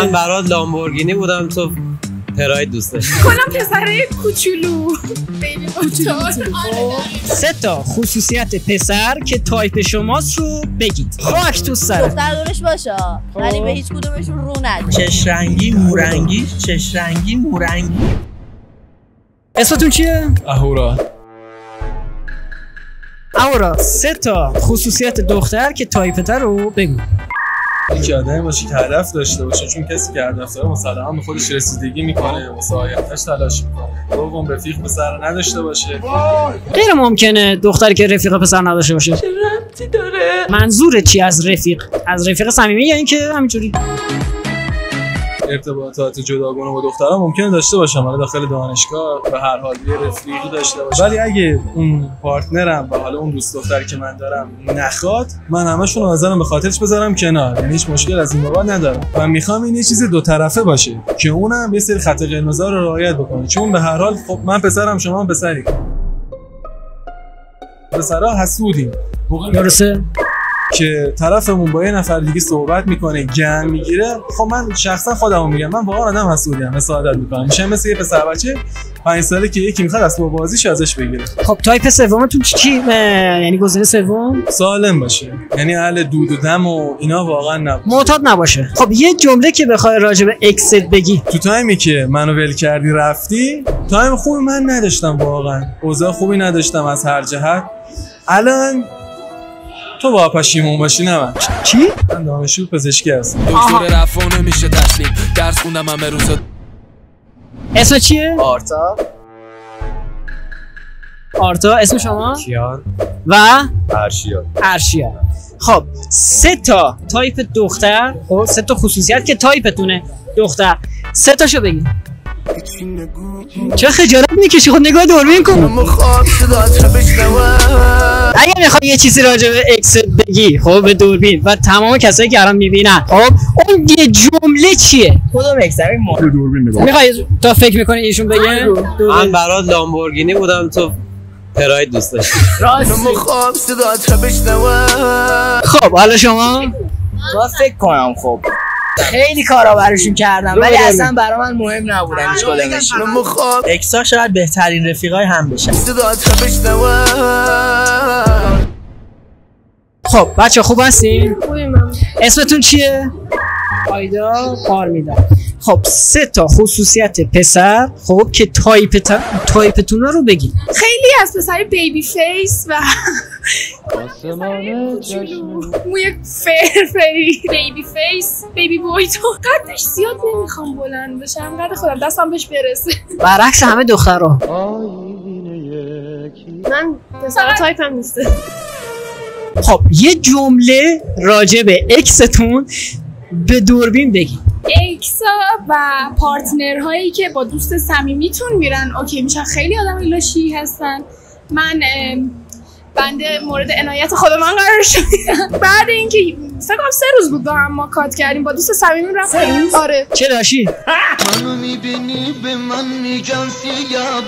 من برات لامبورگینی بودم، تو پراید دوست داشتی. کنم پسره کوچولو. بیبی کوچولو. 3 تا خصوصیت پسر که تایپ شماست رو بگید. خاک تو سر. دختر دورش باشه ولی به هیچ کدومشون رو ند. چش رنگی مورنگی، چش رنگی مورنگی. اسمتون چیه؟ اهورا. اهورا 3 تا خصوصیت دختر که تایپتر رو بگو. یکی آدمی باشه که هدف داشته باشه، چون کسی که هدف داره مسلماً به خودش رسیدگی میکنه، واسه آینده‌اش تلاش میکنه. دوم رفیق پسر نداشته باشه. غیر ممکنه دختری که رفیق پسر نداشته باشه. چه ربطی داره؟ منظور چی از رفیق؟ از رفیق صمیمی یا اینکه همینجوری؟ ارتباطات جداگانه با دخترها ممکنه داشته باشم، حالا داخل دانشگاه به هر حال یه رفیقی داشته باشم، ولی اگه اون پارتنرم و حالا اون دوست دختری که من دارم نخواد، من همشون رو نظرم به خاطرش بذارم کنار، یعنی هیچ مشکل از این بابت ندارم. من میخوام این یه چیز دو طرفه باشه که اونم یه سری خط قرمزا رو رعایت بکنه، چون به هر حال خب من پسرم، شما هم پسری، پسرا حسودیم. درسته؟ که طرفمون با یه نفر دیگه صحبت میکنه، گن میگیره. خب من شخصا خودمو میگم، من واقعا آدم حسودیم، مساعدت میکنم. میشه مثل یه پسر بچه 5 ساله که یکی میخواد اسباب بازیش ازش بگیره. خب تایپ سومتون چی؟ یعنی گزینه سوم سالم باشه، یعنی اهل دود و دم و اینا واقعا نباشه، معتاد نباشه. خب یه جمله که بخوای راجع به اکست بگی. تو تایمی که منو ول کردی رفتی، تایم خوبی من نداشتم، واقعا اوضاع خوبی نداشتم از هر جهت. الان تو با پشیمون باشی نه من. چی؟ من دانشجو پزشکی هستم. دکتر رفع نمیشه تسلیم، درس خوندم همه روزا. اسم چیه؟ آرتا. آرتا. اسم شما؟ کیان. و؟ ارشیا. ارشیا. خب 3 تا تایپ دختر، خب 3 تا خصوصیت که تایپتونه دختر، 3 تاشو بگید. چه خجالت میکشی؟ خود نگاه دوربین کن. اگه میخوای یه چیزی راجع به اکس بگی خب به دوربین و تمام کسایی که الان میبینن، خب اون یه جمله چیه؟ کدوم اکسری ما به دوربین نگاه. میخوای تا فکر میکنی ایشون بگه؟ من برات لامبورگینی بودم، تو پراید دوست داشتی. خب حالا شما؟ با فکر کنم. خب خیلی کارا براشون کردم ولی اصلا برای من مهم نبودن هیچ کدومش. اکسا شاید بهترین رفیقای هم بشن. خب بچه خوب هستین؟ خوبیم. اسمتون چیه؟ آیدا پارمیدا. خب 3 تا خصوصیت پسر خب که تایپتون رو بگید. خیلی از پسر بیبی فیس و موی فرفری، بیبی فیس، بیبی بوی. تو قدش زیاد نمیخوام بلند بشم، قد خودم دستم بهش برسه. برعکس همه دخترها. من پسر تایپم نیسته. خب یه جمله راجع به اکستون به دوربین بگید. اکسا و پارتنرهایی که با دوست صمیمیتون میرن اوکی میشن، خیلی آدم لاشی هستن. من بنده مورد عنایت خود من قرار شدم بعد اینکه فکر کنم 3 روز بود با هم ما کات کردیم، با دوست صمیمی رفتم. آره. چه لاشی؟ منو میبینی به من میگن سیاه.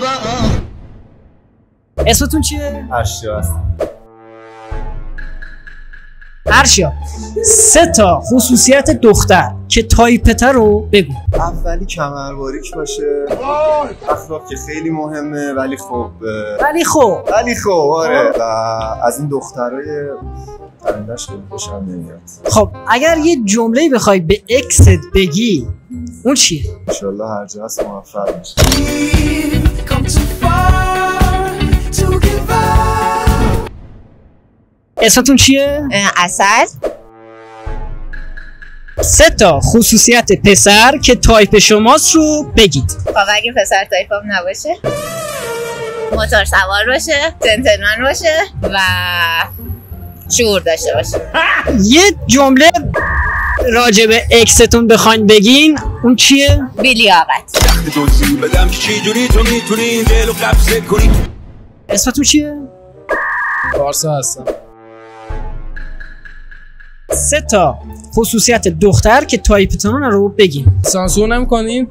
اسمتون چیه؟ ارشیا هستم. ارشیا 3 تا خصوصیت دختر که تایپتر رو بگو. اولی کمرباریک باشه، اخلاق که خیلی مهمه، ولی خب آره. و از این دخترای پرندش خیلی خوشم نمیاد. خب اگر یه جمله بخوای به اکست بگی اون چیه؟ انشالله هر جا هست موفق میشه. اسمتون چیه؟ اصل. 3 تا خصوصیت پسر که تایپ شماست رو بگید. خب اگه پسر تایپم نباشه، موتور سوار باشه، جنتلمن باشه و شعور داشته باشه. یه جمله راجع به اکستون بخواین بگین اون چیه؟ بیلیاقت. اسمتون چیه؟ پارسا هستم. 3 تا خصوصیت دختر که تایپتون رو بگین. سانسور نمی‌کنین؟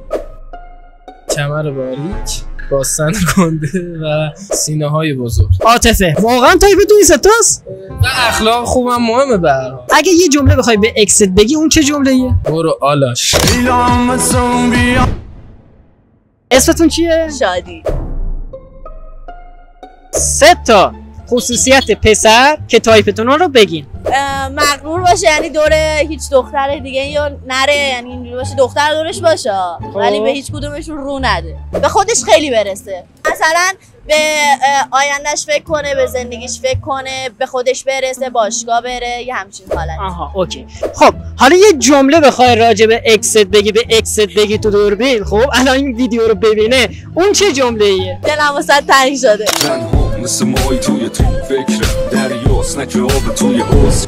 کمر باریک، با سن گنده و سینه های بزرگ. عاطفه واقعا تایپ تو این ستاست؟ و اخلاق خوبم مهمه به هر حال. اگه یه جمله بخوای به اکست بگی اون چه جمله‌ایه؟ برو آلاش. اسمتون چیه؟ شادی. 3 تا خصوصیت پسر که تایپتون رو بگین. مغرور باشه، یعنی دور هیچ دختر دیگه یا نره، یعنی اینجوری باشه دختر دورش باشه ولی به هیچ کدومشون رو نده، به خودش خیلی برسه، مثلا به آیندهش فکر کنه، به زندگیش فکر کنه، به خودش برسه، باشگاه بره، یه همچین حالت. آها اوکی. خب حالا یه جمله بخوای راجع به اکست بگی، به اکست بگی تو دوربین، خب الان این ویدیو رو ببینه، اون چه جمله ایه؟ دلم واسه تنگ شده. مثل ماهی توی فکرم دریاست، نه که آب توی حوض.